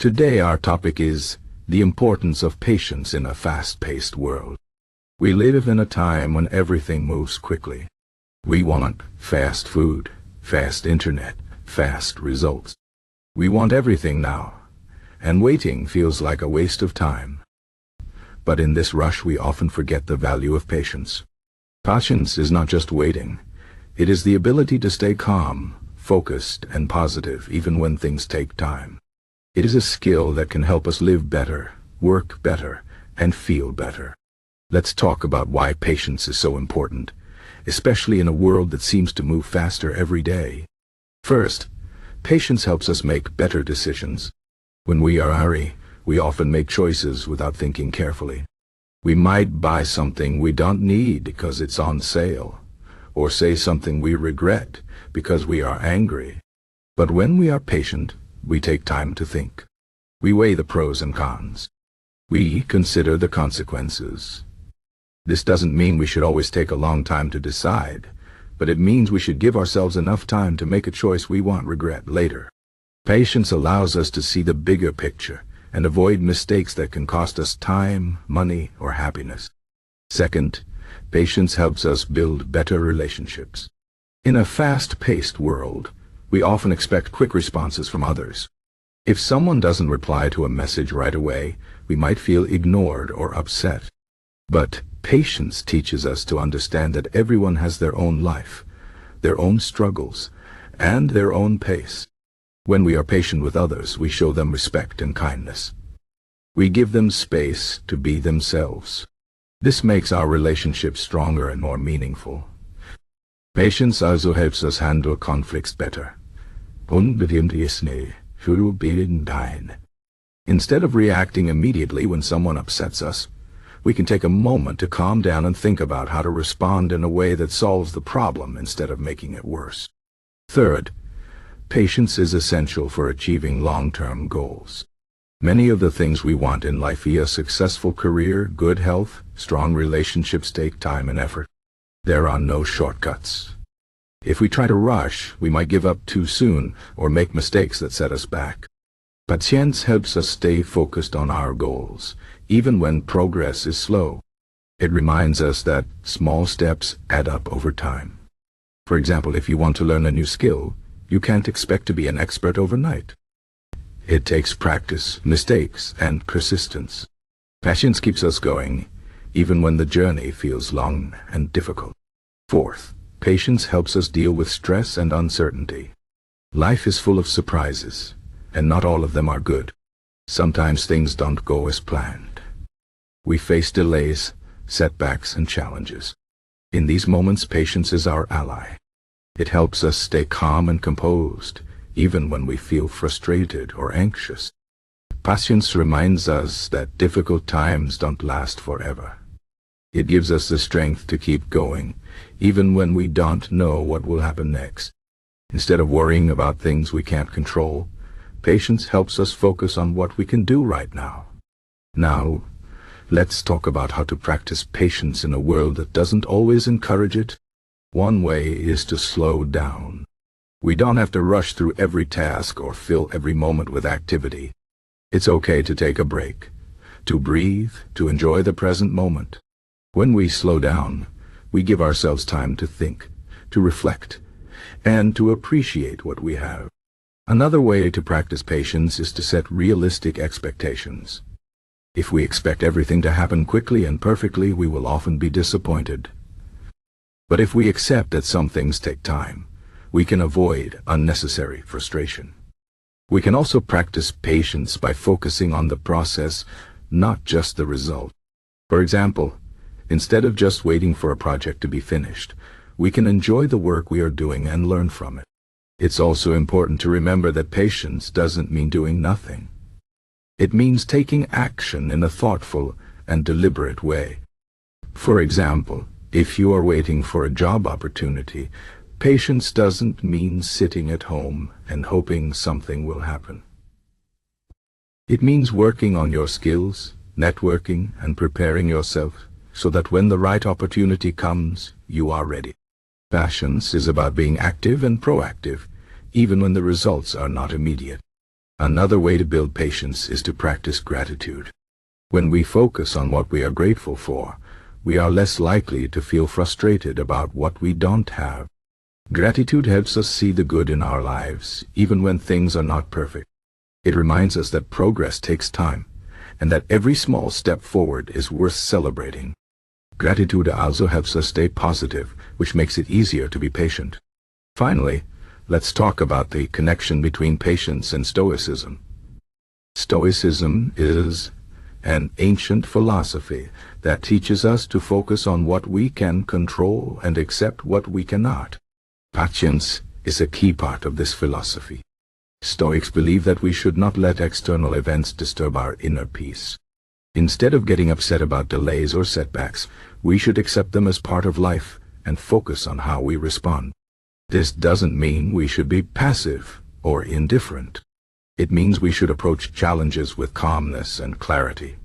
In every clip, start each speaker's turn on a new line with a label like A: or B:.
A: Today our topic is the importance of patience in a fast-paced world. We live in a time when everything moves quickly. We want fast food, fast internet, fast results. We want everything now, and waiting feels like a waste of time. But in this rush we often forget the value of patience. Patience is not just waiting. It is the ability to stay calm, focused, and positive even when things take time. It is a skill that can help us live better, work better, and feel better. Let's talk about why patience is so important, especially in a world that seems to move faster every day. First, patience helps us make better decisions. When we are hurry, we often make choices without thinking carefully. We might buy something we don't need because it's on sale, or say something we regret because we are angry. But when we are patient, we take time to think. We weigh the pros and cons. We consider the consequences. This doesn't mean we should always take a long time to decide, but it means we should give ourselves enough time to make a choice we won't regret later. Patience allows us to see the bigger picture and avoid mistakes that can cost us time, money, or happiness. Second, patience helps us build better relationships. In a fast-paced world, we often expect quick responses from others. If someone doesn't reply to a message right away, we might feel ignored or upset. But patience teaches us to understand that everyone has their own life, their own struggles, and their own pace. When we are patient with others, we show them respect and kindness. We give them space to be themselves. This makes our relationships stronger and more meaningful. Patience also helps us handle conflicts better. Instead of reacting immediately when someone upsets us, we can take a moment to calm down and think about how to respond in a way that solves the problem instead of making it worse. Third, patience is essential for achieving long-term goals. Many of the things we want in life, a successful career, good health, strong relationships, take time and effort. There are no shortcuts. If we try to rush, we might give up too soon or make mistakes that set us back. Patience helps us stay focused on our goals, even when progress is slow. It reminds us that small steps add up over time. For example, if you want to learn a new skill, you can't expect to be an expert overnight. It takes practice, mistakes, and persistence. Patience keeps us going, even when the journey feels long and difficult. Fourth, patience helps us deal with stress and uncertainty. Life is full of surprises, and not all of them are good. Sometimes things don't go as planned. We face delays, setbacks, and challenges. In these moments, patience is our ally. It helps us stay calm and composed, even when we feel frustrated or anxious. Patience reminds us that difficult times don't last forever. It gives us the strength to keep going, even when we don't know what will happen next. Instead of worrying about things we can't control, patience helps us focus on what we can do right now. Now, let's talk about how to practice patience in a world that doesn't always encourage it. One way is to slow down. We don't have to rush through every task or fill every moment with activity. It's okay to take a break, to breathe, to enjoy the present moment. When we slow down, we give ourselves time to think, to reflect, and to appreciate what we have. Another way to practice patience is to set realistic expectations. If we expect everything to happen quickly and perfectly, we will often be disappointed. But if we accept that some things take time, we can avoid unnecessary frustration. We can also practice patience by focusing on the process, not just the result. For example, instead of just waiting for a project to be finished, we can enjoy the work we are doing and learn from it. It's also important to remember that patience doesn't mean doing nothing. It means taking action in a thoughtful and deliberate way. For example, if you are waiting for a job opportunity, patience doesn't mean sitting at home and hoping something will happen. It means working on your skills, networking, and preparing yourself so that when the right opportunity comes, you are ready. Patience is about being active and proactive, even when the results are not immediate. Another way to build patience is to practice gratitude. When we focus on what we are grateful for, we are less likely to feel frustrated about what we don't have. Gratitude helps us see the good in our lives, even when things are not perfect. It reminds us that progress takes time, and that every small step forward is worth celebrating. Gratitude also helps us stay positive, which makes it easier to be patient. Finally, let's talk about the connection between patience and Stoicism. Stoicism is an ancient philosophy that teaches us to focus on what we can control and accept what we cannot. Patience is a key part of this philosophy. Stoics believe that we should not let external events disturb our inner peace. Instead of getting upset about delays or setbacks, we should accept them as part of life and focus on how we respond. This doesn't mean we should be passive or indifferent. It means we should approach challenges with calmness and clarity.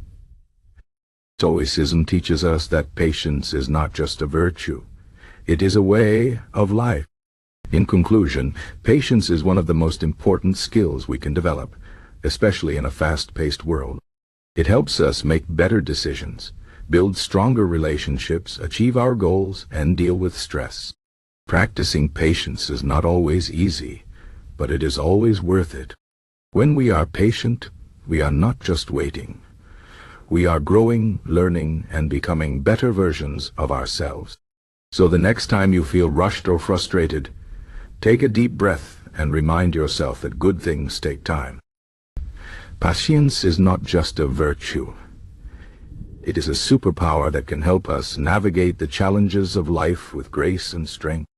A: Stoicism teaches us that patience is not just a virtue. It is a way of life. In conclusion, patience is one of the most important skills we can develop, especially in a fast-paced world. It helps us make better decisions, build stronger relationships, achieve our goals, and deal with stress. Practicing patience is not always easy, but it is always worth it. When we are patient, we are not just waiting. We are growing, learning, and becoming better versions of ourselves. So the next time you feel rushed or frustrated, take a deep breath and remind yourself that good things take time. Patience is not just a virtue. It is a superpower that can help us navigate the challenges of life with grace and strength.